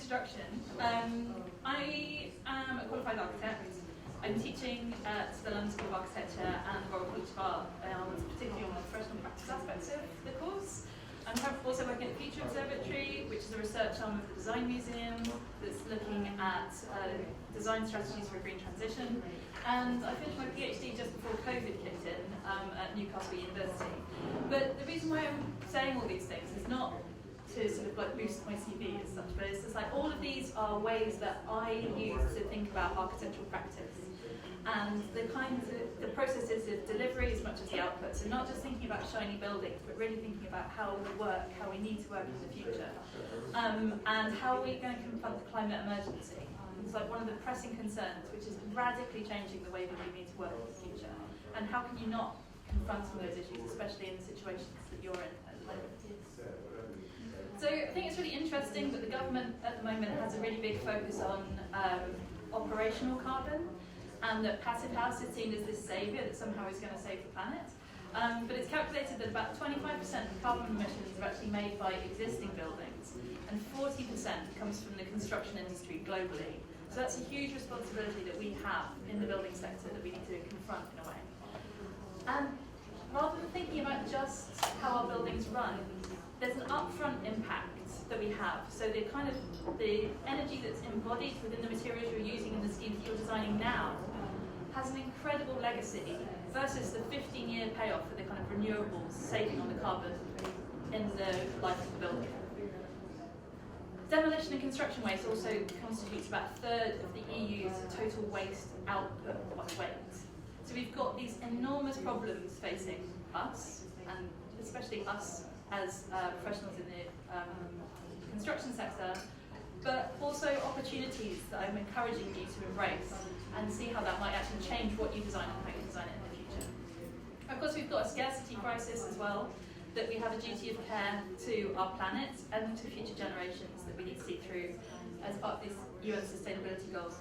introduction. I am a qualified architect. I'm teaching at the London School of Architecture and the Royal College of Art, particularly on the professional practice aspects of the course. I'm also working at the Future Observatory, which is a research arm of the Design Museum that's looking at design strategies for a green transition. And I finished my PhD just before COVID kicked in at Newcastle University. But the reason why I'm saying all these things is not to sort of like boost my CV as such, but it's just like all of these are ways that I use to think about architectural practice. And the processes of delivery as much as the output. So not just thinking about shiny buildings, but really thinking about how we work, how we need to work in the future, and how we're going to confront the climate emergency. It's like one of the pressing concerns, which is radically changing the way that we need to work in the future. And how can you not confront some of those issues, especially in the situations that you're in at the moment? So I think it's really interesting that the government at the moment has a really big focus on operational carbon, and that passive house is seen as this saviour that somehow is going to save the planet. But it's calculated that about 25% of carbon emissions are actually made by existing buildings, and 40% comes from the construction industry globally. So that's a huge responsibility that we have in the building sector that we need to confront in a way. And rather than thinking about just how our buildings run, there's an upfront impact that we have. So the energy that's embodied within the materials you're using in the schemes that you're designing now has an incredible legacy versus the 15-year payoff for the kind of renewables saving on the carbon in the life of the building. Demolition and construction waste also constitutes about a third of the EU's total waste output by weight. So we've got these enormous problems facing us, and especially us as professionals in the construction sector, but also opportunities that I'm encouraging you to embrace and see how that might actually change what you design and how you design it in the future. Of course, we've got a scarcity crisis as well, that we have a duty of care to our planet and to future generations that we need to see through as part of these UN sustainability goals.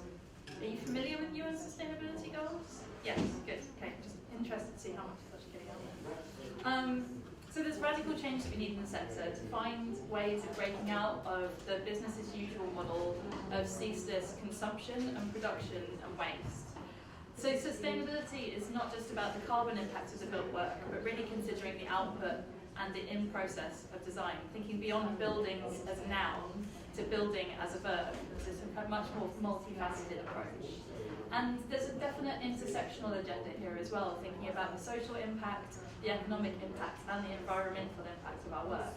Are you familiar with UN sustainability goals? Yes, good. Okay, just interested to see how much you're actually getting on. So there's radical change that we need in the sector to find ways of breaking out of the business as usual model of ceaseless consumption and production and waste. So sustainability is not just about the carbon impact of the built work, but really considering the output and the in-process of design, thinking beyond buildings as a noun to building as a verb. This is a much more multifaceted approach. And there's a definite intersectional agenda here as well, thinking about the social impact, the economic impact, and the environmental impact of our work.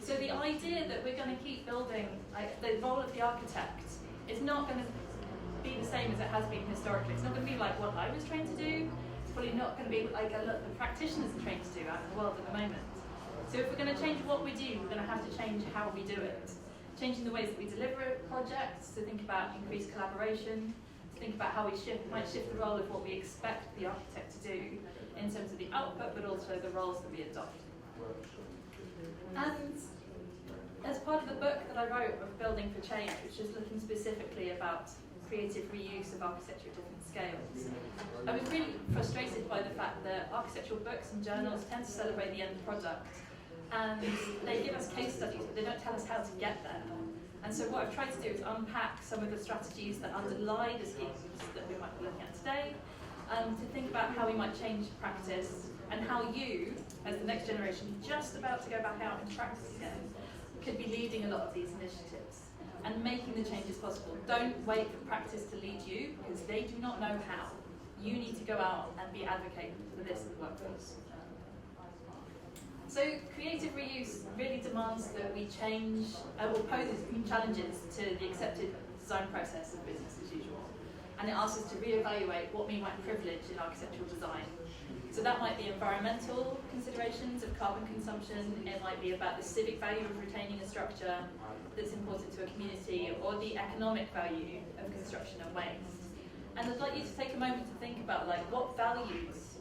So the idea that we're going to keep building, like the role of the architect, is not going to be the same as it has been historically. It's not going to be like what I was trained to do. It's probably not going to be like the practitioners are trained to do out in the world at the moment. So if we're going to change what we do, we're going to have to change how we do it. Changing the ways that we deliver projects, to think about increased collaboration, to think about how we might shift the role of what we expect the architect to do in terms of the output, but also the roles that we adopt. And as part of the book that I wrote of Building for Change, which is looking specifically about creative reuse of architecture at different scales, I was really frustrated by the fact that architectural books and journals tend to celebrate the end product, and they give us case studies, but they don't tell us how to get there. And so what I've tried to do is unpack some of the strategies that underlie the schemes that we might be looking at today, to think about how we might change practice, and how you, as the next generation just about to go back out and practice again, could be leading a lot of these initiatives and making the changes possible. Don't wait for practice to lead you, because they do not know how. You need to go out and be advocating for this in the workforce. So creative reuse really demands that we change, or poses new challenges to the accepted design process of business as usual. And it asks us to reevaluate what we might privilege in architectural design. So that might be environmental considerations of carbon consumption, it might be about the civic value of retaining a structure that's important to a community, or the economic value of construction and waste. And I'd like you to take a moment to think about what values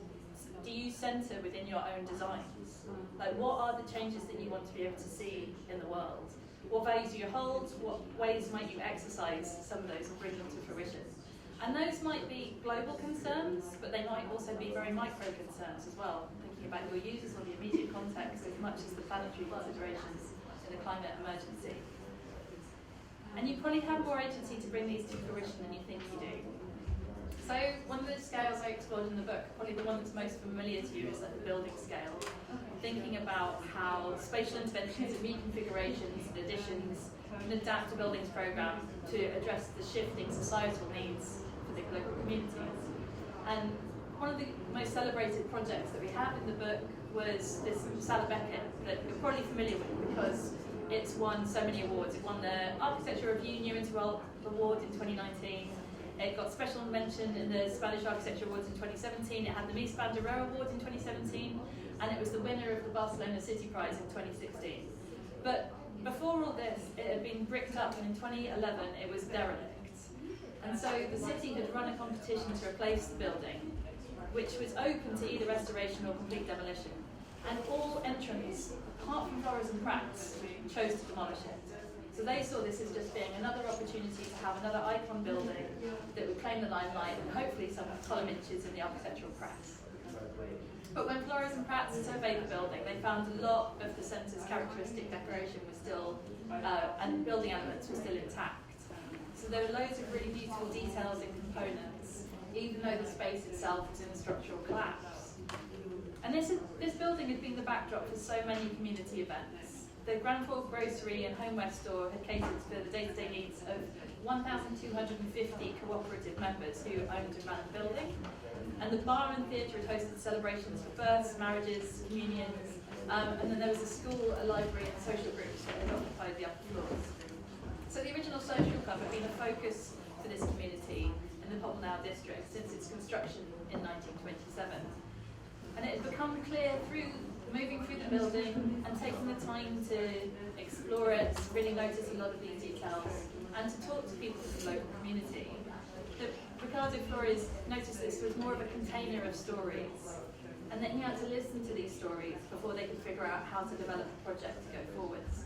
do you centre within your own designs? What are the changes that you want to be able to see in the world? What values do you hold? What ways might you exercise some of those and bring them to fruition? And those might be global concerns, but they might also be very micro concerns as well, thinking about your users or the immediate context as much as the planetary considerations in the climate emergency. And you probably have more agency to bring these to fruition than you think you do. So one of the scales I explored in the book, probably the one that's most familiar to you, is like the building scale. Thinking about how spatial interventions and reconfigurations and additions can adapt a buildings programme to address the shifting societal needs for the local communities. And one of the most celebrated projects that we have in the book was this Sala Beckett that you're probably familiar with because it's won so many awards. It won the Architecture Review New Interval Award in 2019. It got special mention in the Spanish Architecture Awards in 2017. It had the Mies van der Rohe Award in 2017, and it was the winner of the Barcelona City Prize in 2016. But before all this, it had been bricked up, and in 2011 it was derelict. And so the city had run a competition to replace the building, which was open to either restoration or complete demolition. And all entrants, apart from Flores and Pratt's, chose to demolish it. So they saw this as just being another opportunity to have another icon building that would claim the limelight and hopefully some column inches in the architectural press. But when Flores and Pratt surveyed the building, they found a lot of the centre's characteristic decoration was still, and building elements were still intact. So there were loads of really beautiful details and components, even though the space itself was in a structural collapse. And this building had been the backdrop for so many community events. The Grand Fork Grocery and Homeware Store had catered for the day-to-day needs of 1,250 cooperative members who owned and ran the building. And the bar and theatre had hosted celebrations for births, marriages, communions, and then there was a school, a library, and social groups that had occupied the upper floors. So the original social club had been a focus for this community in the Popelnau district since its construction in 1927. And it had become clear through moving through the building and taking the time to explore it, really notice a lot of these details, and to talk to people from the local community, that Ricardo Flores noticed this was more of a container of stories, and that he had to listen to these stories before they could figure out how to develop a project to go forwards.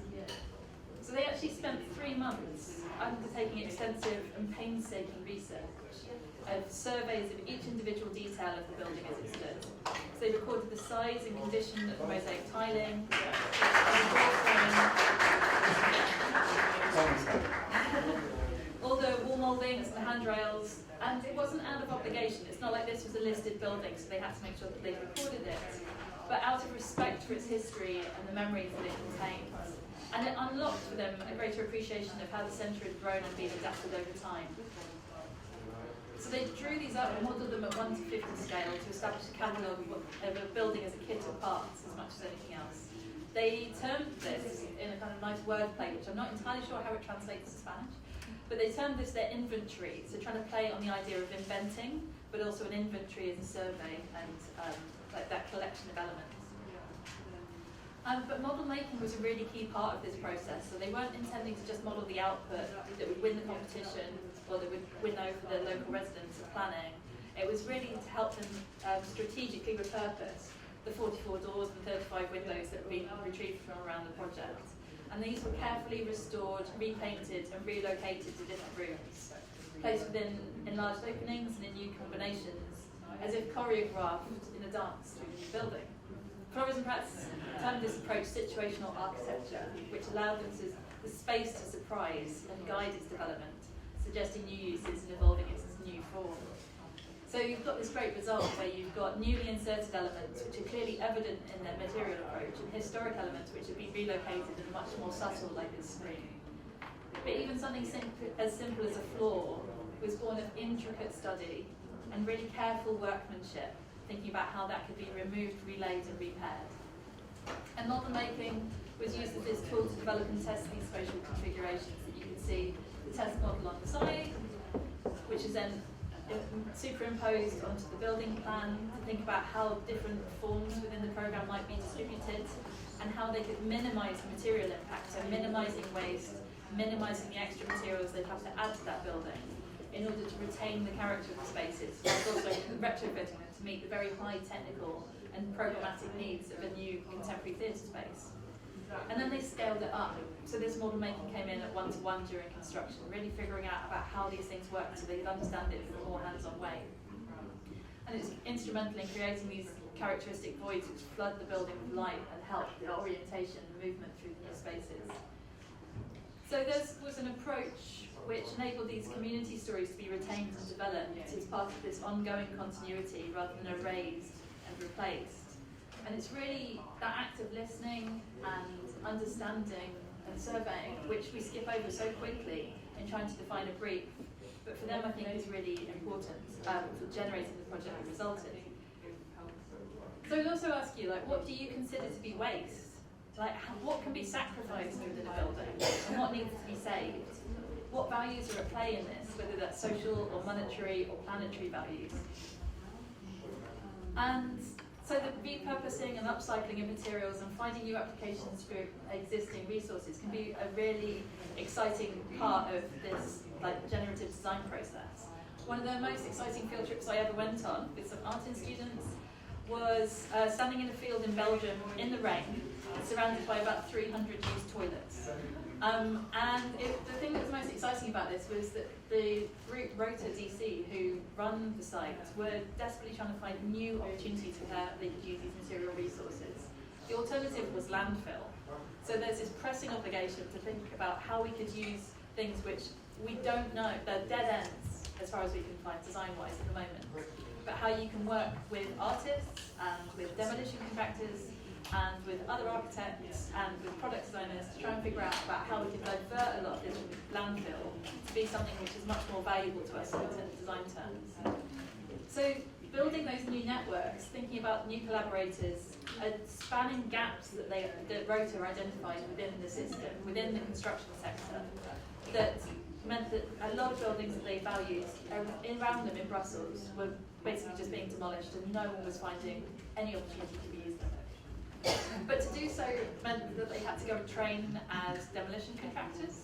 So they actually spent 3 months undertaking extensive and painstaking research of surveys of each individual detail of the building as it stood. So they recorded the size and condition of the mosaic tiling, all the wall mouldings and the handrails, and it wasn't out of obligation. It's not like this was a listed building, so they had to make sure that they recorded it, but out of respect for its history and the memories that it contained. And it unlocked for them a greater appreciation of how the centre had grown and been adapted over time. So they drew these up and modelled them at 1 to 50 scale to establish a catalogue of a building as a kit of parts as much as anything else. They termed this, in a kind of nice wordplay, which I'm not entirely sure how it translates to Spanish, but they termed this their inventory, so trying to play on the idea of inventing, but also an inventory as a survey and like that collection of elements. But model making was a really key part of this process, so they weren't intending to just model the output that would win the competition or that would win over the local residents of planning. It was really to help them strategically repurpose the 44 doors and 35 windows that had been retrieved from around the project. And these were carefully restored, repainted and relocated to different rooms, placed within enlarged openings and in new combinations, as if choreographed in a dance through the building. Flores and Pratt termed this approach situational architecture, which allowed them the space to surprise and guide its development, suggesting new uses and evolving its new form. So you've got this great result where you've got newly inserted elements which are clearly evident in their material approach, and historic elements which have been relocated and much more subtle, like this screen. But even something as simple as a floor was born of intricate study and really careful workmanship, thinking about how that could be removed, relaid and repaired. And model making was used as this tool to develop and test these spatial configurations that you can see the test model on the side, which is then superimposed onto the building plan to think about how different forms within the programme might be distributed and how they could minimise material impact, so minimising waste, minimising the extra materials they'd have to add to that building in order to retain the character of the spaces, whilst also retrofitting them to meet the very high technical and programmatic needs of a new contemporary theatre space. And then they scaled it up. So this model making came in at 1-to-1 during construction, really figuring out about how these things work so they could understand it in a more hands-on way. And it's instrumental in creating these characteristic voids which flood the building with light and help the orientation and movement through the new spaces. So this was an approach which enabled these community stories to be retained and developed as part of this ongoing continuity rather than erased and replaced. And it's really that act of listening and understanding and surveying, which we skip over so quickly in trying to define a brief, but for them I think is really important for generating the project that resulted. So I'd also ask you, like, what do you consider to be waste? Like, what can be sacrificed within a building, and what needs to be saved? What values are at play in this, whether that's social or monetary or planetary values? And so the repurposing and upcycling of materials and finding new applications for existing resources can be a really exciting part of this generative design process. One of the most exciting field trips I ever went on with some art students was standing in a field in Belgium in the rain, surrounded by about 300 used toilets. The thing that was most exciting about this was that the group Rota DC, who run the site, were desperately trying to find new opportunities for how they could use these material resources. The alternative was landfill. So there's this pressing obligation to think about how we could use things which we don't know, they're dead ends as far as we can find design-wise at the moment, but how you can work with artists and with demolition contractors and with other architects and with product designers to try and figure out about how we can divert a lot of this landfill to be something which is much more valuable to us in design terms. So building those new networks, thinking about new collaborators, spanning gaps that Rota identified within the system, within the construction sector, that meant that a lot of buildings that they valued around them in Brussels were basically just being demolished and no one was finding any opportunity to be used. But to do so meant that they had to go and train as demolition contractors,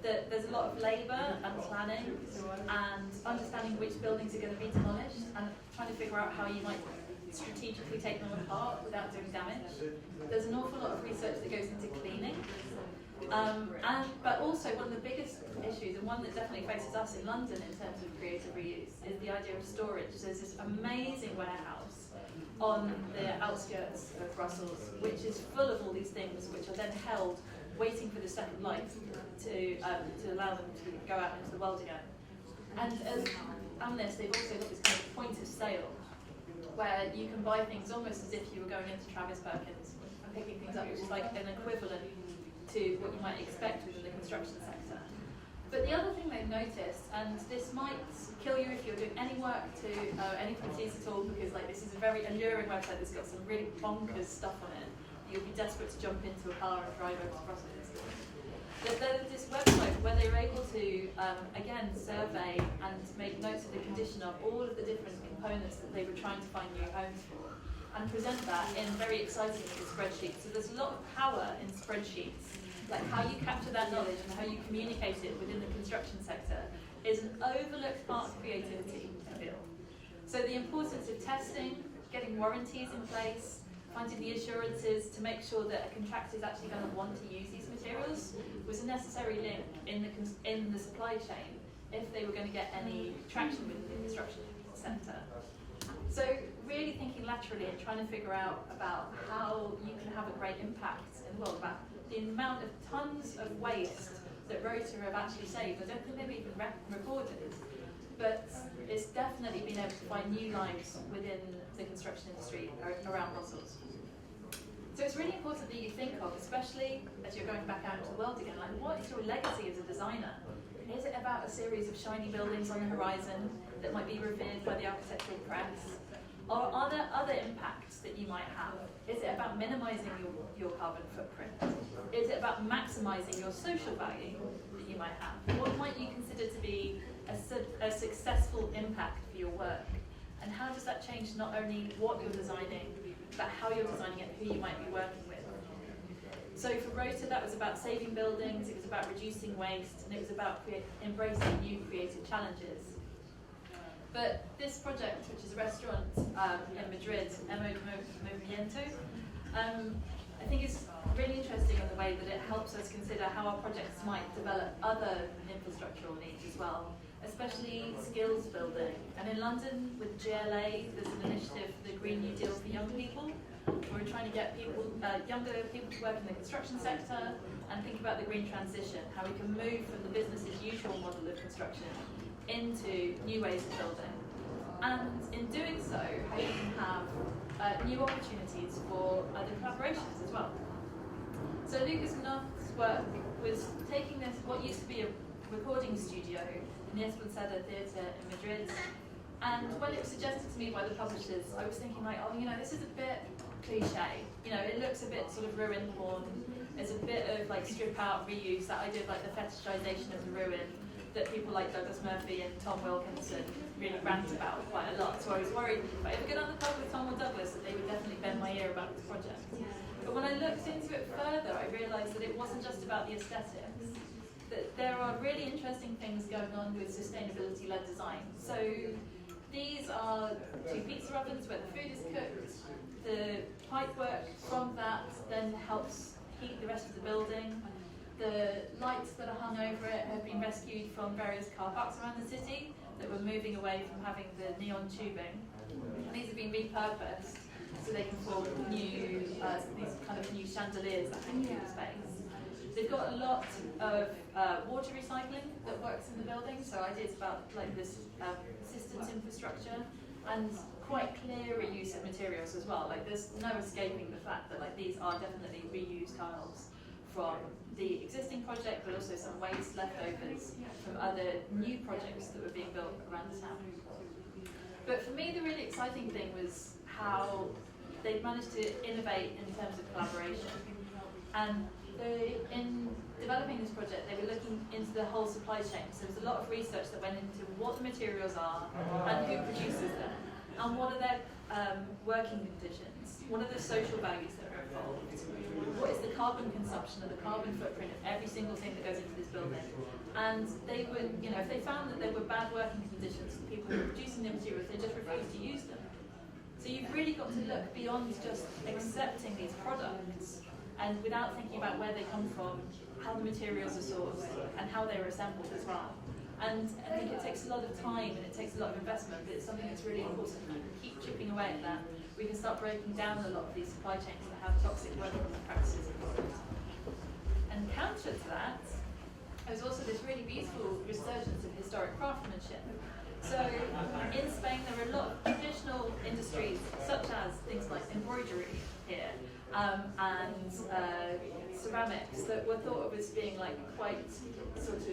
that there's a lot of labour and planning and understanding which buildings are going to be demolished and trying to figure out how you might strategically take them apart without doing damage. There's an awful lot of research that goes into cleaning. But also one of the biggest issues, and one that definitely faces us in London in terms of creative reuse, is the idea of storage. There's this amazing warehouse on the outskirts of Brussels, which is full of all these things which are then held, waiting for the second life to allow them to go out into the world again. And as this, they've also got this kind of point of sale, where you can buy things almost as if you were going into Travis Perkins and picking things up, which is like an equivalent to what you might expect within the construction sector. But the other thing they've noticed, and this might kill you if you're doing any work to any properties at all, because this is a very alluring website that's got some really bonkers stuff on it. You'll be desperate to jump into a car and drive over to Brussels. There's this website where they were able to, again, survey and make notes of the condition of all of the different components that they were trying to find new homes for, and present that in very exciting spreadsheets. So there's a lot of power in spreadsheets. Like how you capture that knowledge and how you communicate it within the construction sector is an overlooked part of creativity, I feel. So the importance of testing, getting warranties in place, finding the assurances to make sure that a contractor is actually going to want to use these materials was a necessary link in the supply chain if they were going to get any traction within the construction sector. So really thinking laterally and trying to figure out about how you can have a great impact in the world, about the amount of tons of waste that Rota have actually saved. I don't think they've even recorded, but it's definitely been able to find new lives within the construction industry around Brussels. So it's really important that you think of, especially as you're going back out into the world again, what is your legacy as a designer? Is it about a series of shiny buildings on the horizon that might be revered by the architectural press? Or are there other impacts that you might have? Is it about minimizing your carbon footprint? Is it about maximizing your social value that you might have? What might you consider to be a successful impact for your work? And how does that change not only what you're designing, but how you're designing it, who you might be working with? So for Rota, that was about saving buildings, it was about reducing waste, and it was about embracing new creative challenges. But this project, which is a restaurant in Madrid, Movimiento, I think is really interesting in the way that it helps us consider how our projects might develop other infrastructural needs as well, especially skills building. And in London, with GLA, there's an initiative, the Green New Deal for Young People, We're trying to get people, younger people to work in the construction sector and think about the green transition, how we can move from the business as usual model of construction into new ways of building. And in doing so, how we can have new opportunities for other collaborations as well. So Lucas Knopf's work was taking this, what used to be a recording studio in the Observatory Theatre in Madrid, and when it was suggested to me by the publishers, I was thinking like, oh, this is a bit cliche. It looks a bit sort of ruin porn. There's a bit of like strip out reuse, that idea of like the fetishization of the ruin that people like Douglas Murphy and Tom Wilkinson really rant about quite a lot. So I was worried if I ever get on the pub with Tom or Douglas that they would definitely bend my ear about this project. But when I looked into it further, I realised that it wasn't just about the aesthetics, that there are really interesting things going on with sustainability-led design. So these are two pizza ovens where the food is cooked. The pipework from that then helps heat the rest of the building. The lights that are hung over it have been rescued from various car parks around the city that were moving away from having the neon tubing. And these have been repurposed so they can form new, these kind of new chandeliers that hang through the space. They've got a lot of water recycling that works in the building, so ideas about like this systems infrastructure and quite clear reuse of materials as well. Like there's no escaping the fact that like these are definitely reused tiles from the existing project, but also some waste leftovers from other new projects that were being built around the town. But for me, the really exciting thing was how they managed to innovate in terms of collaboration. And in developing this project, they were looking into the whole supply chain. So there was a lot of research that went into what the materials are and who produces them, and what are their working conditions, what are the social values that are involved, what is the carbon consumption and the carbon footprint of every single thing that goes into this building. And they would, if they found that there were bad working conditions for people who were producing the materials, they just refused to use them. So you've really got to look beyond just accepting these products and without thinking about where they come from, how the materials are sourced, and how they were assembled as well. And I think it takes a lot of time and it takes a lot of investment, but it's something that's really important. If we can keep chipping away at that, we can start breaking down a lot of these supply chains that have toxic working practices involved. And counter to that, there's also this really beautiful resurgence of historic craftsmanship. So in Spain, there are a lot of traditional industries, such as things like embroidery here, and ceramics that were thought of as being like quite sort of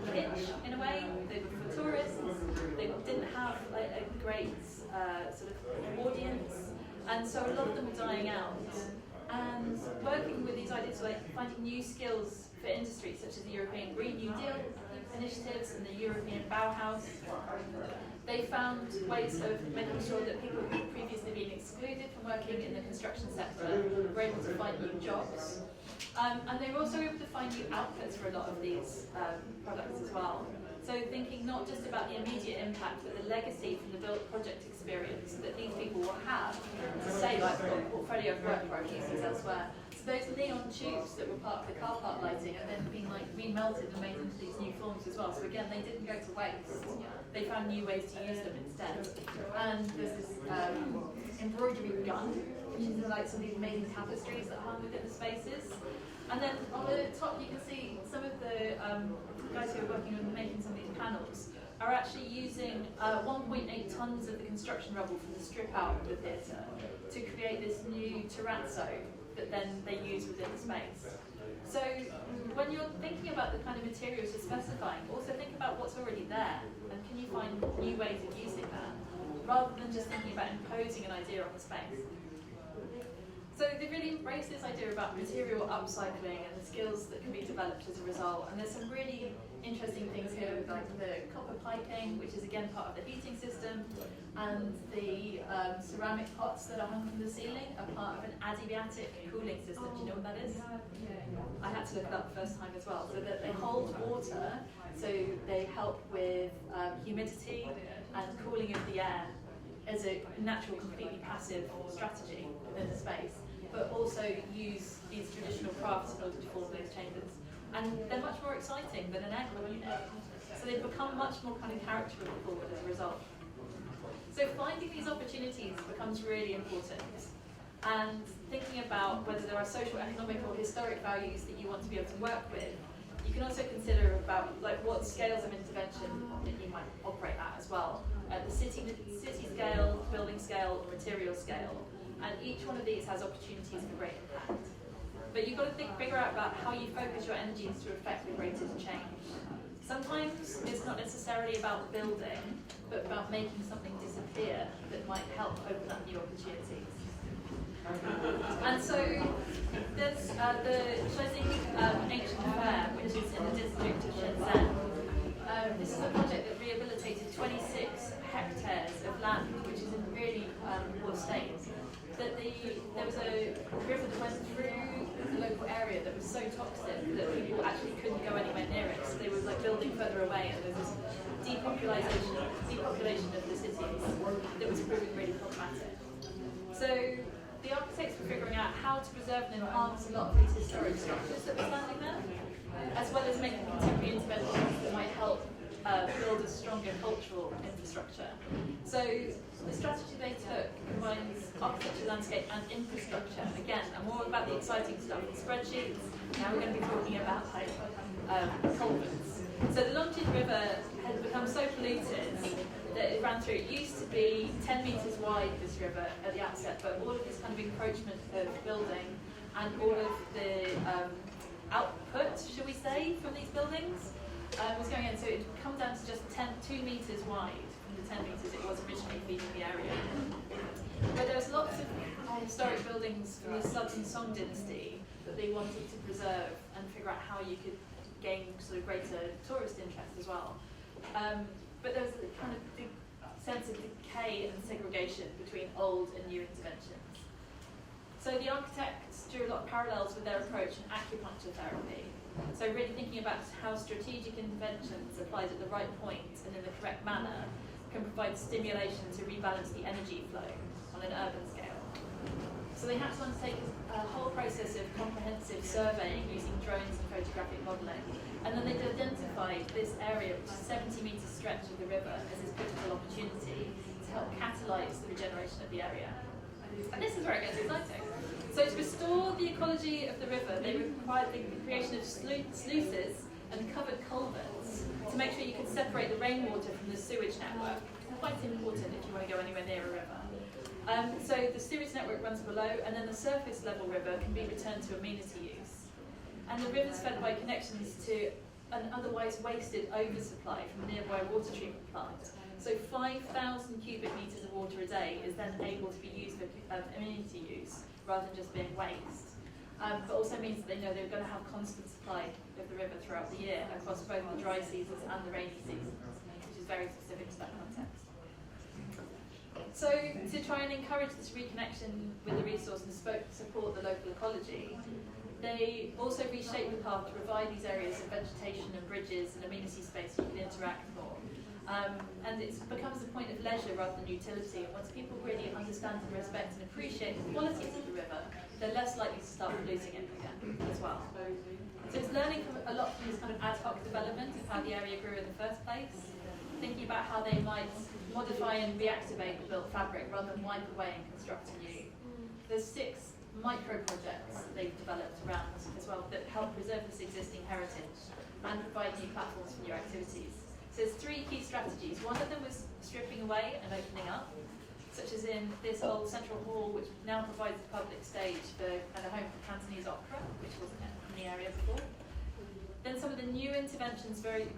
kitsch in a way. They were for tourists, they didn't have like a great sort of audience, and so a lot of them were dying out. And working with these ideas, like finding new skills for industries such as the European Green New Deal initiatives and the European Bauhaus, they found ways of making sure that people who had previously been excluded from working in the construction sector were able to find new jobs. And they were also able to find new outlets for a lot of these products as well. So thinking not just about the immediate impact, but the legacy from the built project experience that these people will have to say, like, I've got a portfolio of work where I've used these elsewhere. So those neon tubes that were part of the car park lighting are then being like remelted and made into these new forms as well. So again, they didn't go to waste. They found new ways to use them instead. And there's this embroidery gun, which is like some of these amazing tapestries that hung within the spaces. And then on the top, you can see some of the guys who are working on making some of these panels are actually using 1.8 tons of the construction rubble from the strip out of the theatre to create this new terrazzo that then they use within the space. So when you're thinking about the kind of materials you're specifying, also think about what's already there, and can you find new ways of using that, rather than just thinking about imposing an idea on the space. So they really embrace this idea about material upcycling and the skills that can be developed as a result. And there's some really interesting things here, with like the copper piping, which is again part of the heating system, and the ceramic pots that are hung from the ceiling are part of an adiabatic cooling system. Do you know what that is? I had to look it up the first time as well. So that they hold water, so they help with humidity and cooling of the air as a natural, completely passive strategy within the space, but also use these traditional crafts in order to form those chambers. And they're much more exciting than an aircon unit. So they've become much more kind of characterful as a result. So finding these opportunities becomes really important. and thinking about whether there are social, economic or historic values that you want to be able to work with. You can also consider about what scales of intervention that you might operate at as well. The city scale, building scale, or material scale, and each one of these has opportunities for great impact. But you've got to figure out about how you focus your energies to affect the greatest change. Sometimes it's not necessarily about building, but about making something disappear that might help open up new opportunities. And so there's the Shenzhen Ancient Fair, which is in the district of Shenzhen. This is a project that rehabilitated 26 hectares of land, which is in really poor state. There was a river that went through the local area that was so toxic that people actually couldn't go anywhere near it. So they were building further away, and there was this depopulation of the cities that was proving really problematic. So the architects were figuring out how to preserve and enhance a lot of these historic structures that were standing there, as well as making contemporary interventions that might help build a stronger cultural infrastructure. So the strategy they took combines architecture, landscape and infrastructure. Again, I'm all about the exciting stuff, the spreadsheets. Now we're going to be talking about culverts. So the Longitude River has become so polluted that it ran through. It used to be 10 metres wide, this river, at the outset, but all of this kind of encroachment of building and all of the output, should we say, from these buildings was going in. So it would come down to just 2 metres wide from the 10 metres it was originally feeding the area. But there was lots of historic buildings from the Southern Song dynasty that they wanted to preserve and figure out how you could gain sort of greater tourist interest as well. But there was a kind of big sense of decay and segregation between old and new interventions. So the architects drew a lot of parallels with their approach in acupuncture therapy. So really thinking about how strategic interventions applied at the right point and in the correct manner can provide stimulation to rebalance the energy flow on an urban scale. So they had to undertake a whole process of comprehensive surveying using drones and photographic modelling. And then they identified this area, which is a 70 metre stretch of the river, as this critical opportunity to help catalyse the regeneration of the area. And this is where it gets exciting. So to restore the ecology of the river, they required the creation of sluices and covered culverts to make sure you can separate the rainwater from the sewage network. It's quite important if you want to go anywhere near a river. So the sewage network runs below, and then the surface level river can be returned to amenity use. And the river is fed by connections to an otherwise wasted oversupply from a nearby water treatment plant. So 5,000 cubic metres of water a day is then able to be used for amenity use rather than just being waste. But also means that they know they're going to have constant supply of the river throughout the year across both the dry seasons and the rainy seasons, which is very specific to that context. So to try and encourage this reconnection with the resource and support the local ecology, they also reshape the path to provide these areas of vegetation and bridges and amenity space so you can interact more. And it becomes a point of leisure rather than utility. And once people really understand and respect and appreciate the qualities of the river, they're less likely to start polluting it again as well. So it's learning a lot from this kind of ad hoc development of how the area grew in the first place, thinking about how they might modify and reactivate the built fabric rather than wipe away and construct anew. There's 6 micro-projects that they've developed around as well that help preserve this existing heritage and provide new platforms for new activities. So there's 3 key strategies. One of them was stripping away and opening up, such as in this old central hall, which now provides the public stage for and a home for Cantonese opera, which wasn't in the area before. Then some of the new interventions very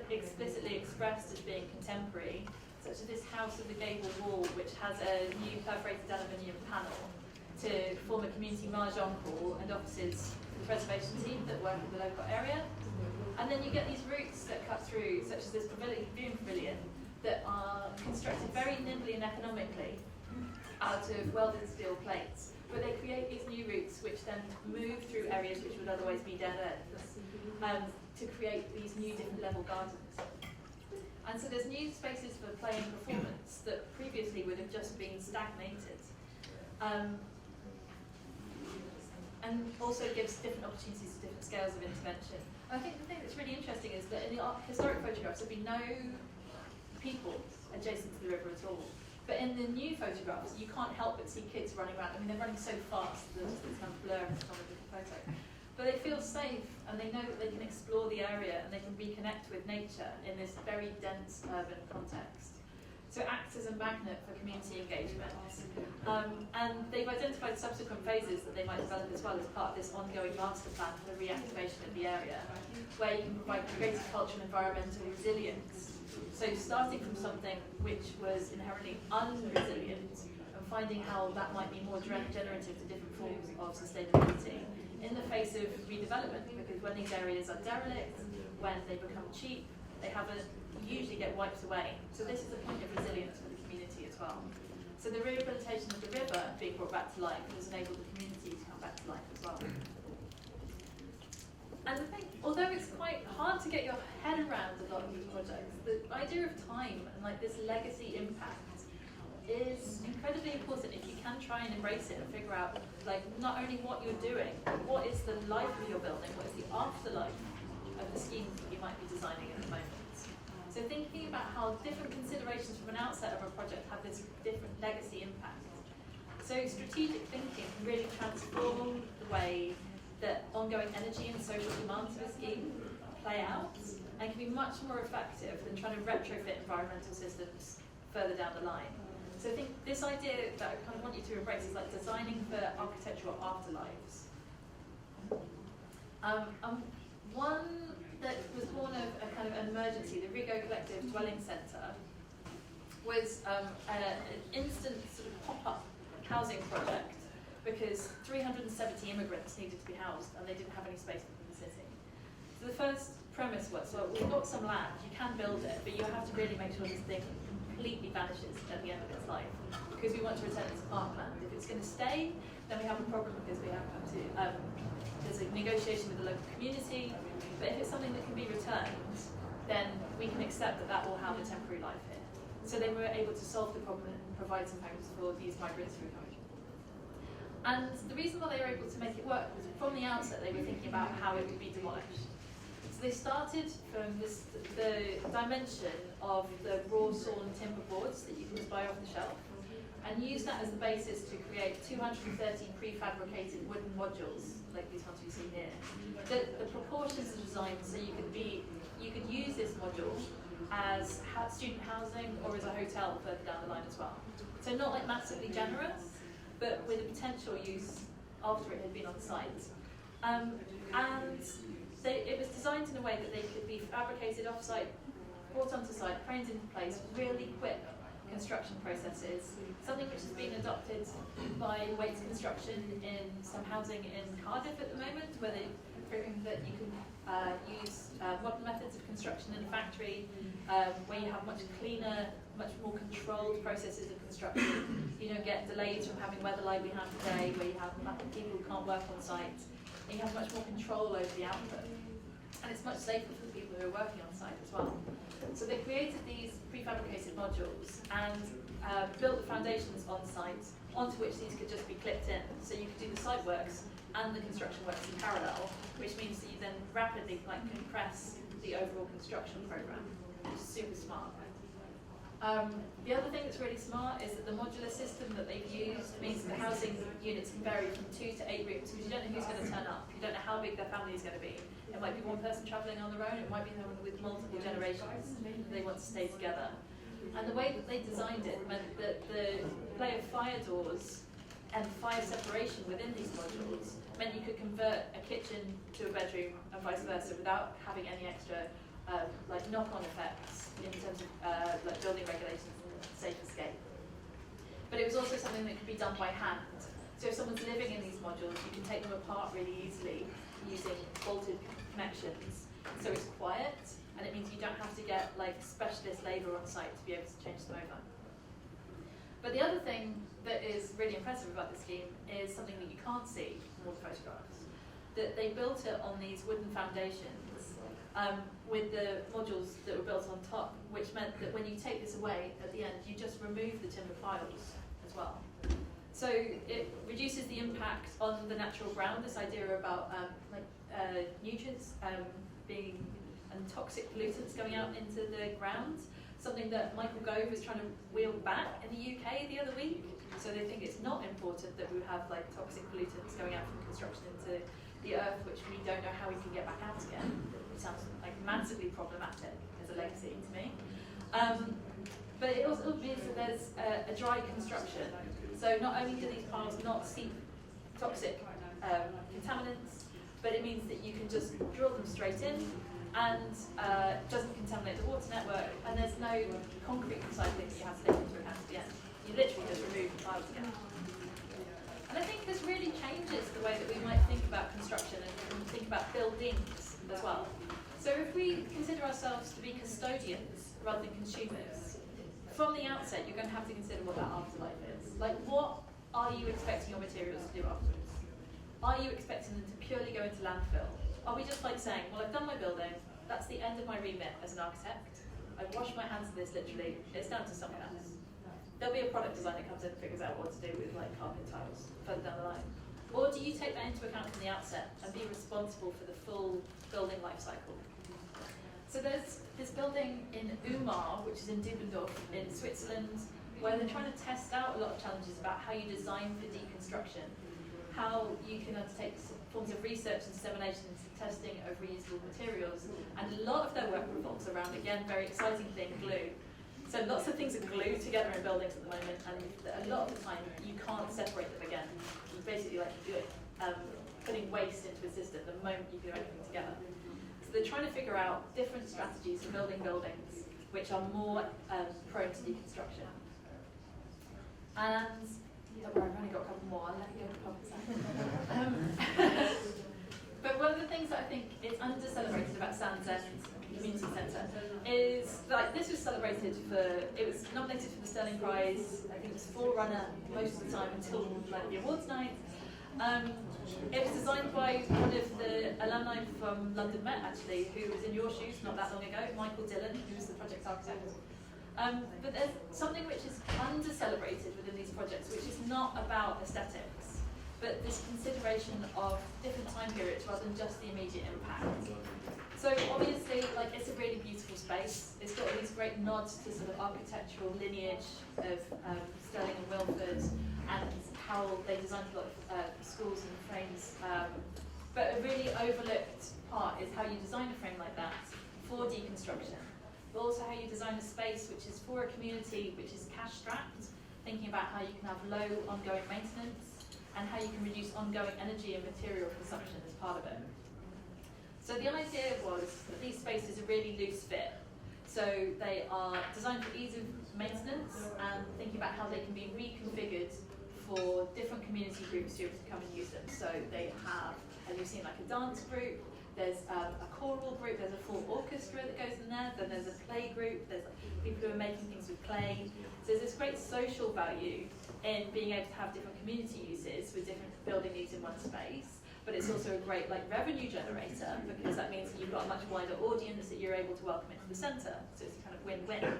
explicitly expressed as being contemporary, such as this house of the gable wall, which has a new perforated aluminium panel to form a community mahjong hall and offices for the preservation team that work in the local area. And then you get these routes that cut through, such as this viewing pavilion, that are constructed very nimbly and economically out of welded steel plates. But they create these new routes which then move through areas which would otherwise be dead end to create these new different level gardens. And so there's new spaces for play and performance that previously would have just been stagnated. And also gives different opportunities to different scales of intervention. And I think the thing that's really interesting is that in the historic photographs there'll be no people adjacent to the river at all. But in the new photographs, you can't help but see kids running around. I mean, they're running so fast, there's this kind of blur in the different photo. But they feel safe, and they know that they can explore the area, and they can reconnect with nature in this very dense urban context. So it acts as a magnet for community engagement. And they've identified subsequent phases that they might develop as well as part of this ongoing master plan for the reactivation of the area, where you can provide greater cultural and environmental resilience. So starting from something which was inherently unresilient and finding how that might be more generative to different forms of sustainability in the face of redevelopment, because when these areas are derelict, when they become cheap, they usually get wiped away. So this is a point of resilience for the community as well. So the rehabilitation of the river being brought back to life has enabled the community to come back to life as well. And the thing, although it's quite hard to get your head around a lot of these projects, the idea of time and like this legacy impact is incredibly important if you can try and embrace it and figure out like not only what you're doing, but what is the life of your building, what is the afterlife of the schemes that you might be designing at the moment. So thinking about how different considerations from an outset of a project have this different legacy impact. So strategic thinking can really transform the way that ongoing energy and social demands of a scheme play out, and can be much more effective than trying to retrofit environmental systems further down the line. So I think this idea that I kind of want you to embrace is like designing for architectural afterlives. One that was born of a kind of emergency, the Rigo Collective Dwelling Centre, was an instant sort of pop-up housing project because 370 immigrants needed to be housed and they didn't have any space within the city. So the first premise was, well, we've got some land, you can build it, but you have to really make sure this thing completely vanishes at the end of its life, because we want to return it to parkland. If it's going to stay, then we have a problem because we have to, there's a negotiation with the local community, but if it's something that can be returned, then we can accept that that will have a temporary life here. So they were able to solve the problem and provide some homes for these migrants who were coming. And the reason why they were able to make it work was from the outset they were thinking about how it would be demolished. So they started from the dimension of the raw sawn timber boards that you can just buy off the shelf, and used that as the basis to create 213 prefabricated wooden modules, like these ones you see here. The proportions are designed so you could use this module as student housing or as a hotel further down the line as well. So not like massively generous, but with a potential use after it had been on site. It was designed in a way that they could be fabricated off-site, brought onto site, framed into place, really quick construction processes, something which has been adopted by Waits Construction in some housing in Cardiff at the moment, where they're proving that you can use modern methods of construction in a factory, where you have much cleaner, much more controlled processes of construction. You don't get delays from having weather like we have today, where you have people who can't work on site, and you have much more control over the output. And it's much safer for the people who are working on site as well. So they created these prefabricated modules and built the foundations on site, onto which these could just be clipped in. So you could do the site works and the construction works in parallel, which means that you then rapidly compress the overall construction program, which is super smart. The other thing that's really smart is that the modular system that they've used means that the housing units can vary from 2 to 8 rooms, because you don't know who's going to turn up, you don't know how big their family is going to be. It might be one person travelling on their own, it might be someone with multiple generations, they want to stay together. And the way that they designed it meant that the play of fire doors and fire separation within these modules meant you could convert a kitchen to a bedroom and vice versa without having any extra knock-on effects in terms of building regulations and safe escape. But it was also something that could be done by hand. So if someone's living in these modules, you can take them apart really easily using bolted connections. So it's quiet, and it means you don't have to get specialist labour on site to be able to change them over. But the other thing that is really impressive about this scheme is something that you can't see from all the photographs. That they built it on these wooden foundations with the modules that were built on top, which meant that when you take this away at the end, you just remove the timber piles as well. So it reduces the impact on the natural ground, this idea about nutrients and toxic pollutants going out into the ground. something that Michael Gove is trying to wheel back in the UK the other week. So they think it's not important that we have like toxic pollutants going out from construction into the earth, which we don't know how we can get back out again. It sounds like massively problematic as a legacy to me. But it also means that there's a dry construction. So not only do these piles not seep toxic contaminants, but it means that you can just drill them straight in and doesn't contaminate the water network, and there's no concrete recycling that you have to take into account at the end. You literally just remove the piles again. And I think this really changes the way that we might think about construction and think about buildings as well. So if we consider ourselves to be custodians rather than consumers, from the outset you're going to have to consider what that afterlife is. Like, what are you expecting your materials to do afterwards? Are you expecting them to purely go into landfill? Are we just like saying, well, I've done my building, that's the end of my remit as an architect, I've washed my hands of this literally, it's down to someone else. There'll be a product designer that comes in and figures out what to do with like carpet tiles further down the line. Or do you take that into account from the outset and be responsible for the full building life cycle? So there's this building in Umar, which is in Dubendorf in Switzerland, where they're trying to test out a lot of challenges about how you design for deconstruction, how you can undertake forms of research and dissemination and testing of reusable materials. And a lot of their work revolves around, again, very exciting thing, glue. So lots of things are glued together in buildings at the moment, and a lot of the time you can't separate them again. It's basically like doing, putting waste into a system the moment you glue everything together. So they're trying to figure out different strategies for building buildings which are more prone to deconstruction. And don't worry, I've only got a couple more. I'll let you go to the public. But one of the things that I think is under-celebrated about Sands End Community Centre is, like, this was celebrated for, it was nominated for the Sterling Prize, I think it was forerunner most of the time until like the awards night. It was designed by one of the alumni from London Met, actually, who was in your shoes not that long ago, Michael Dillon, who was the project architect. But there's something which is under-celebrated within these projects, which is not about aesthetics, but this consideration of different time periods rather than just the immediate impact. So obviously, like, it's a really beautiful space. It's got all these great nods to sort of architectural lineage of Stirling and Wilford, and how they designed a lot of schools and frames. But a really overlooked part is how you design a frame like that for deconstruction, but also how you design a space which is for a community which is cash-strapped, thinking about how you can have low ongoing maintenance, and how you can reduce ongoing energy and material consumption as part of it. So the idea was that these spaces are really loose fit. So they are designed for ease of maintenance and thinking about how they can be reconfigured for different community groups who can come and use them. So they have, as you've seen, like a dance group, there's a choral group, there's a full orchestra that goes in there, then there's a play group, there's people who are making things with clay. So there's this great social value in being able to have different community uses with different building needs in one space. But it's also a great like revenue generator, because that means that you've got a much wider audience that you're able to welcome into the centre. So it's kind of win-win.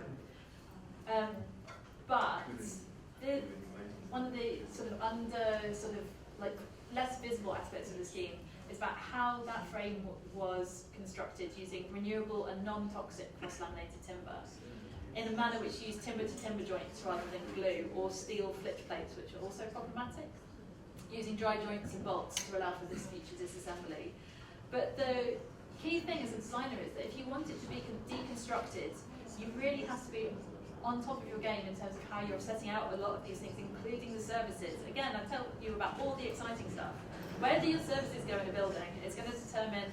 But one of the sort of like less visible aspects of the scheme is about how that frame was constructed using renewable and non-toxic cross-laminated timber in a manner which used timber-to-timber joints rather than glue, or steel flip plates, which are also problematic, using dry joints and bolts to allow for this future disassembly. But the key thing as a designer is that if you want it to be deconstructed, you really have to be on top of your game in terms of how you're setting out a lot of these things, including the services. Again, I tell you about all the exciting stuff. Where do your services go in a building? It's going to determine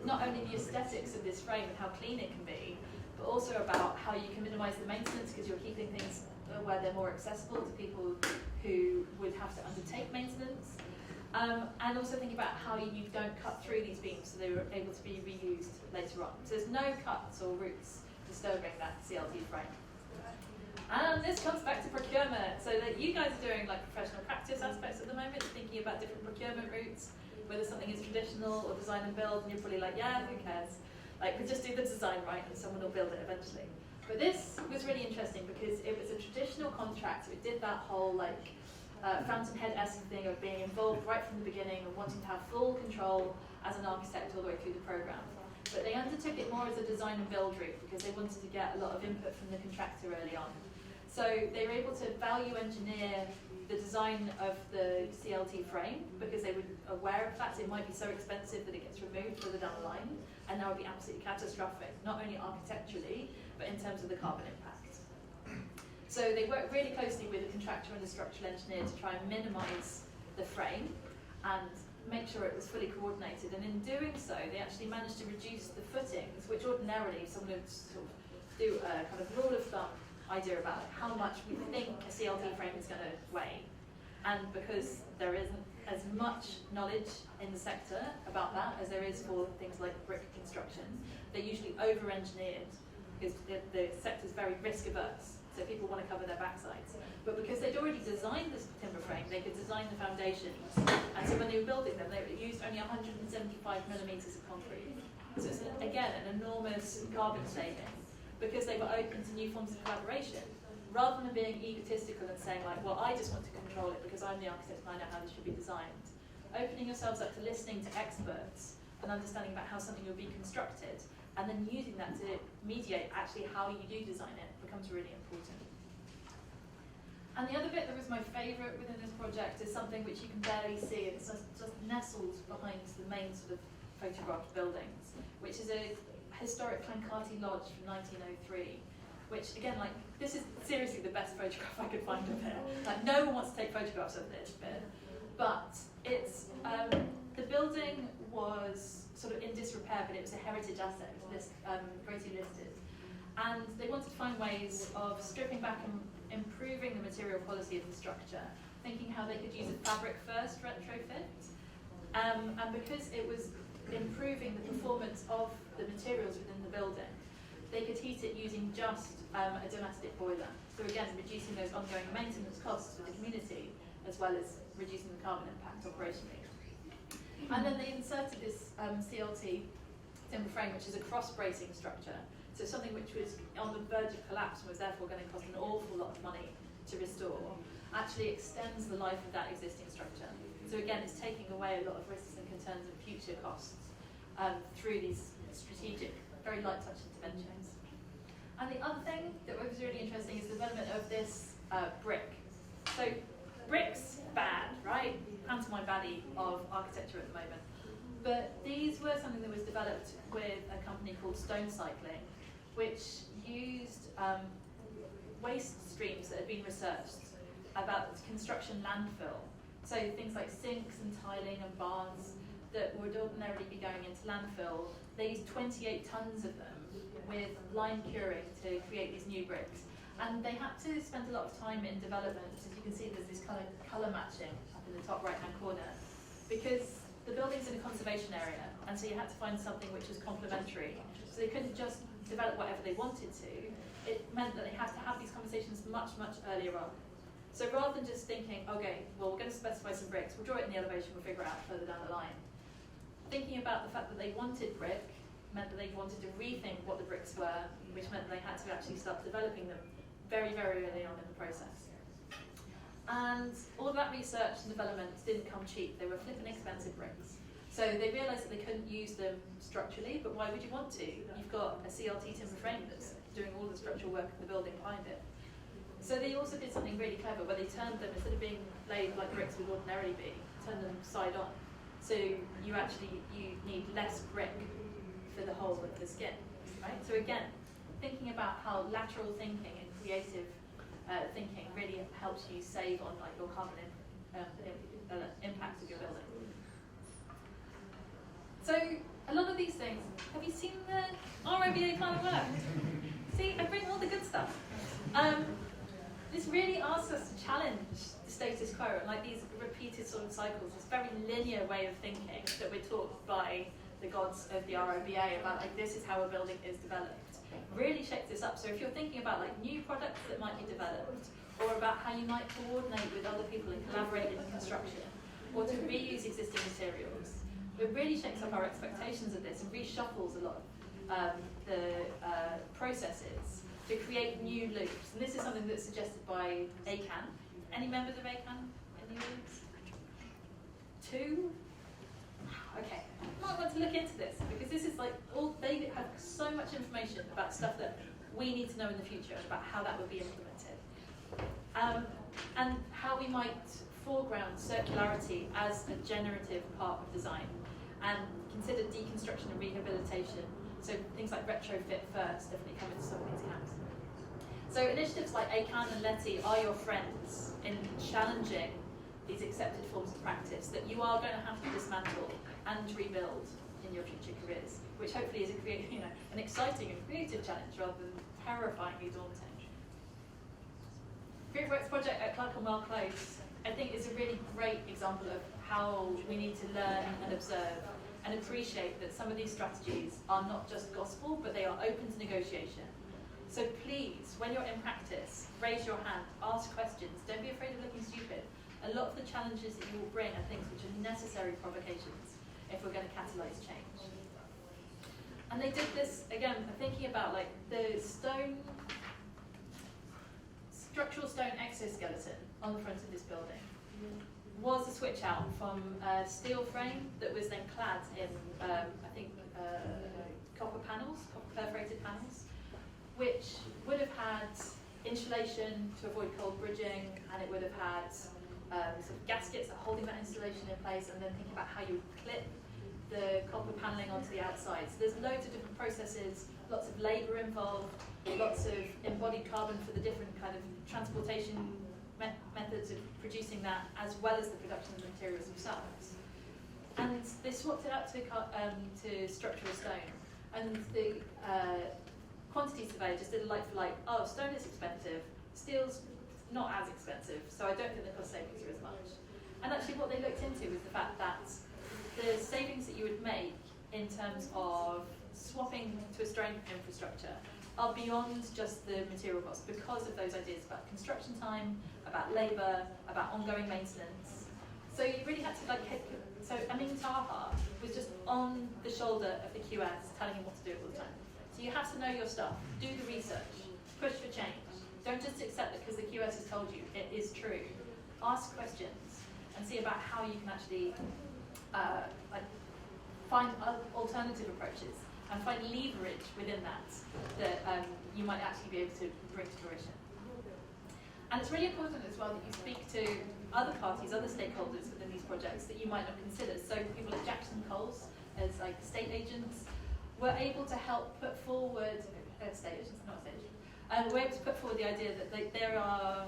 not only the aesthetics of this frame and how clean it can be, but also about how you can minimise the maintenance, because you're keeping things where they're more accessible to people who would have to undertake maintenance, and also think about how you don't cut through these beams so they were able to be reused later on. So there's no cuts or roots disturbing that CLT frame. And this comes back to procurement, so that you guys are doing like professional practice aspects at the moment, thinking about different procurement routes, whether something is traditional or design and build, and you're probably like, yeah, who cares? Like, we just do the design right and someone will build it eventually. But this was really interesting because it was a traditional contract, so it did that whole like fountainhead-esque thing of being involved right from the beginning and wanting to have full control as an architect all the way through the programme. but they undertook it more as a design and build route because they wanted to get a lot of input from the contractor early on. So they were able to value engineer the design of the CLT frame because they were aware of that it might be so expensive that it gets removed further down the line, and that would be absolutely catastrophic, not only architecturally, but in terms of the carbon impact. So they worked really closely with the contractor and the structural engineer to try and minimise the frame and make sure it was fully coordinated. And in doing so, they actually managed to reduce the footings, which ordinarily someone would sort of do a kind of rule of thumb idea about how much we think a CLT frame is going to weigh. And because there isn't as much knowledge in the sector about that as there is for things like brick construction, they're usually over-engineered because the sector's very risk-averse, so people want to cover their backsides. But because they'd already designed this timber frame, they could design the foundations, and so when they were building them, they used only 175 millimetres of concrete. So it's, again, an enormous carbon saving, because they were open to new forms of collaboration, rather than being egotistical and saying like, well, I just want to control it because I'm the architect and I know how this should be designed. Opening yourselves up to listening to experts and understanding about how something will be constructed, and then using that to mediate actually how you do design it becomes really important. And the other bit that was my favourite within this project is something which you can barely see. It's just nestled behind the main sort of photographed buildings, which is a historic Clancarty Lodge from 1903, which again, like, this is seriously the best photograph I could find of it. Like, no one wants to take photographs of this bit, but it's the building was sort of in disrepair, but it was a heritage asset, it was greatly listed, and they wanted to find ways of stripping back and improving the material quality of the structure, thinking how they could use a fabric first retrofit, and because it was improving the performance of the materials within the building, they could heat it using just a domestic boiler. So again, reducing those ongoing maintenance costs for the community, as well as reducing the carbon impact operationally. And then they inserted this CLT timber frame, which is a cross-bracing structure. So something which was on the verge of collapse and was therefore going to cost an awful lot of money to restore, actually extends the life of that existing structure. So again, it's taking away a lot of risks and concerns of future costs through these strategic, very light touch interventions. And the other thing that was really interesting is the development of this brick. So brick's bad, right? Pantomime baddie of architecture at the moment. But these were something that was developed with a company called Stone Cycling, which used waste streams that had been researched about construction landfill. So things like sinks and tiling and barns that would ordinarily be going into landfill, they used 28 tons of them with lime curing to create these new bricks. And they had to spend a lot of time in development. As you can see, there's this colour matching up in the top right-hand corner, because the building's in a conservation area, and so you had to find something which was complementary. So they couldn't just develop whatever they wanted to. It meant that they had to have these conversations much, much earlier on. So rather than just thinking, okay, well, we're going to specify some bricks, we'll draw it in the elevation, we'll figure it out further down the line. Thinking about the fact that they wanted brick meant that they wanted to rethink what the bricks were, which meant that they had to actually start developing them very, very early on in the process. And all of that research and development didn't come cheap. They were flipping expensive bricks. So they realised that they couldn't use them structurally, but why would you want to? You've got a CLT timber frame that's doing all the structural work of the building behind it. So they also did something really clever where they turned them, instead of being laid like bricks would ordinarily be, turned them side on. So you need less brick for the whole of the skin, right? So again, thinking about how lateral thinking and creative thinking really helps you save on like your carbon impact of your building. So a lot of these things, have you seen the RIBA plan of work? See, I bring all the good stuff. This really asks us to challenge the status quo and like these repeated sort of cycles, this very linear way of thinking that we're taught by the gods of the RIBA about like this is how a building is developed. Really shakes this up. So if you're thinking about like new products that might be developed, or about how you might coordinate with other people and collaborate in construction, or to reuse existing materials, it really shakes up our expectations of this and reshuffles a lot of the processes to create new loops. And this is something that's suggested by ACAN. Any members of ACAN in the audience? 2? Okay, I might want to look into this, because this is like, much information about stuff that we need to know in the future and about how that would be implemented. And how we might foreground circularity as a generative part of design and consider deconstruction and rehabilitation. So things like retrofit first definitely come into some of these camps. So initiatives like ACAN and LETI are your friends in challenging these accepted forms of practice that you are going to have to dismantle and rebuild in your future careers, which hopefully is an exciting and creative challenge rather than terrifyingly daunting. Groupworks project at Clerkenwell Close, I think, is a really great example of how we need to learn and observe and appreciate that some of these strategies are not just gospel, but they are open to negotiation. So please, when you're in practice, raise your hand, ask questions, don't be afraid of looking stupid. A lot of the challenges that you will bring are things which are necessary provocations if we're going to catalyse change. And they did this, again, thinking about like the structural stone exoskeleton on the front of this building was a switch out from a steel frame that was then clad in, copper panels, copper perforated panels, which would have had insulation to avoid cold bridging, and it would have had sort of gaskets that are holding that insulation in place, and then thinking about how you would clip the copper paneling onto the outside. So there's loads of different processes, lots of labour involved, lots of embodied carbon for the different kind of transportation methods of producing that, as well as the production of the materials themselves. And they swapped it out to structural stone. And the quantity surveyor just did a like for like, oh, stone is expensive, steel's not as expensive, so I don't think the cost savings are as much. And actually what they looked into was the fact that the savings that you would make in terms of swapping to a stone infrastructure are beyond just the material costs because of those ideas about construction time, about labour, about ongoing maintenance. So you really had to so Amin Taha was just on the shoulder of the QS telling him what to do all the time. So you have to know your stuff, do the research, push for change. Don't just accept that because the QS has told you it is true. Ask questions and see about how you can actually find alternative approaches and find leverage within that you might actually be able to bring to fruition. And it's really important as well that you speak to other parties, other stakeholders within these projects that you might not consider. So people like Jackson Coles, as like state agents, were able to help put forward, were able to put forward the idea that there are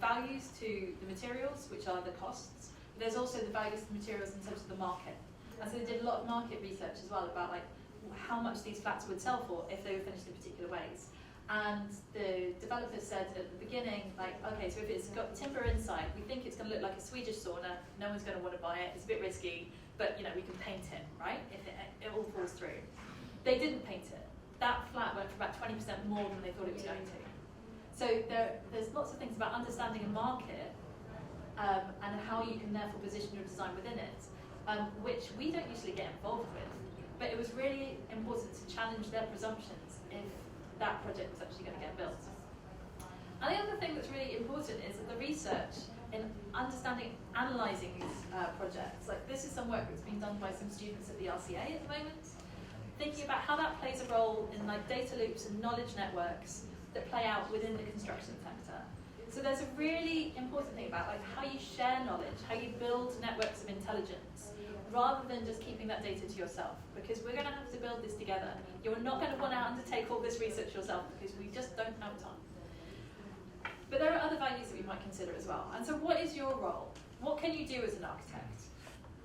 values to the materials, which are the costs. There's also the values to the materials in terms of the market. And so they did a lot of market research as well about like how much these flats would sell for if they were finished in particular ways. And the developers said at the beginning, like, okay, so if it's got timber inside, we think it's going to look like a Swedish sauna. No one's going to want to buy it. It's a bit risky, but we can paint it, right? If it all falls through. They didn't paint it. That flat went for about 20% more than they thought it was going to. So there's lots of things about understanding a market and how you can therefore position your design within it, which we don't usually get involved with. But it was really important to challenge their presumptions if that project was actually going to get built. And the other thing that's really important is that the research in understanding, analysing these projects, like this is some work that's been done by some students at the RCA at the moment, thinking about how that plays a role in like data loops and knowledge networks that play out within the construction sector. So there's a really important thing about like how you share knowledge, how you build networks of intelligence, rather than just keeping that data to yourself, because we're going to have to build this together. You're not going to want to undertake all this research yourself because we just don't have time. But there are other values that we might consider as well. And so what is your role? What can you do as an architect?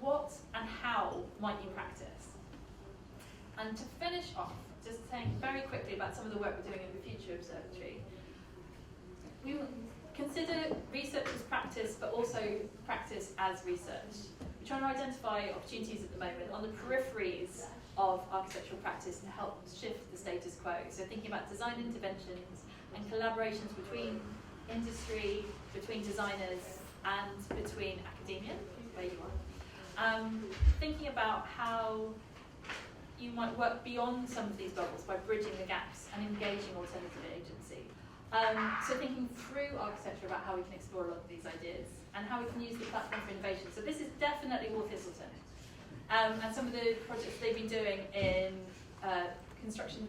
What and how might you practice? And to finish off, just saying very quickly about some of the work we're doing in the Future Observatory. We will consider research as practice, but also practice as research. We're trying to identify opportunities at the moment on the peripheries of architectural practice to help shift the status quo. So thinking about design interventions and collaborations between industry, between designers, and between academia, where you are. Thinking about how you might work beyond some of these bubbles by bridging the gaps and engaging alternative agency. So thinking through architecture about how we can explore a lot of these ideas and how we can use the platform for innovation. So this is definitely Wall Thistleton. And some of the projects they've been doing in construction,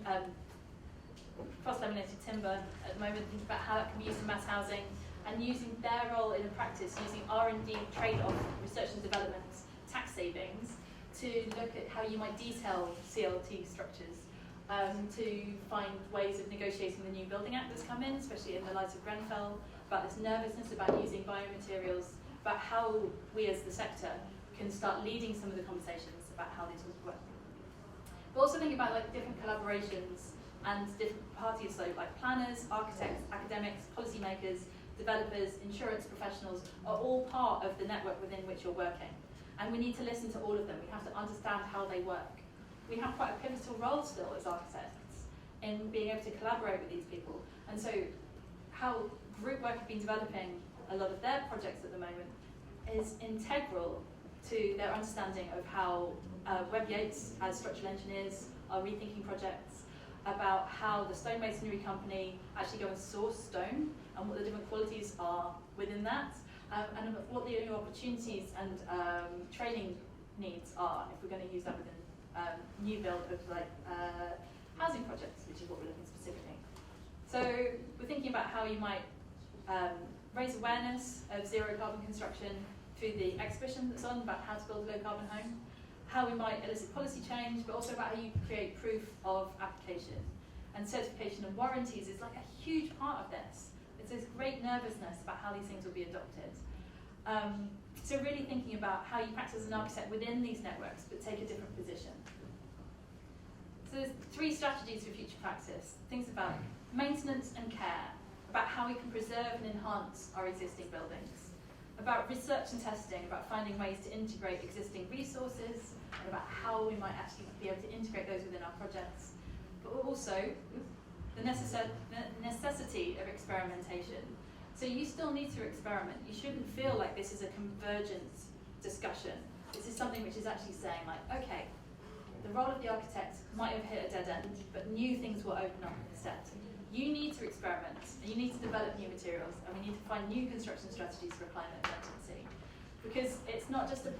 cross-laminated timber at the moment, thinking about how that can be used in mass housing, and using their role in practice, using R&D, trade-off, research and development, tax savings, to look at how you might detail CLT structures, to find ways of negotiating the new Building Act that's come in, especially in the light of Grenfell, about this nervousness about using biomaterials, about how we as the sector can start leading some of the conversations about how these will work. But also thinking about like different collaborations and different parties, so like planners, architects, academics, policymakers, developers, insurance professionals are all part of the network within which you're working. And we need to listen to all of them. We have to understand how they work. We have quite a pivotal role still as architects in being able to collaborate with these people. And so how group work have been developing a lot of their projects at the moment is integral to their understanding of how Webb Yates, as structural engineers, are rethinking projects, about how the stonemasonry company actually go and source stone and what the different qualities are within that, and what the new opportunities and training needs are if we're going to use that within new build of like housing projects, which is what we're looking specifically. So we're thinking about how you might raise awareness of zero carbon construction through the exhibition that's on about how to build a low carbon home, how we might elicit policy change, but also about how you create proof of application. And certification and warranties is like a huge part of this. It's this great nervousness about how these things will be adopted. So really thinking about how you practice as an architect within these networks, but take a different position. So there's 3 strategies for future practice. Things about maintenance and care, about how we can preserve and enhance our existing buildings, about research and testing, about finding ways to integrate existing resources, and about how we might actually be able to integrate those within our projects, but also the necessity of experimentation. So you still need to experiment. You shouldn't feel like this is a convergent discussion. This is something which is actually saying like, okay, the role of the architect might have hit a dead end, but new things will open up instead. You need to experiment, and you need to develop new materials, and we need to find new construction strategies for climate emergency. Because it's not just a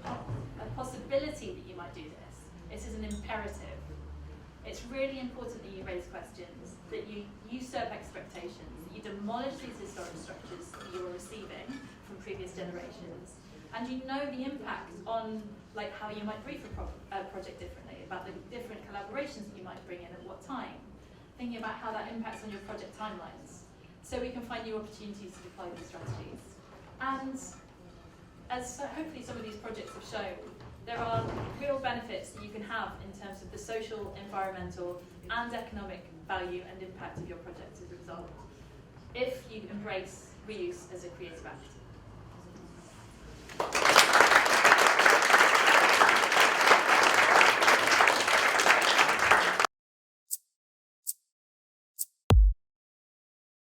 possibility that you might do this, it is an imperative. It's really important that you raise questions, that you usurp expectations, that you demolish these historic structures that you are receiving from previous generations, and you know the impact on like how you might brief a project differently, about the different collaborations that you might bring in at what time, thinking about how that impacts on your project timelines, so we can find new opportunities to deploy these strategies. And as hopefully some of these projects have shown, there are real benefits that you can have in terms of the social, environmental, and economic value and impact of your project as a result, if you embrace reuse as a creative act.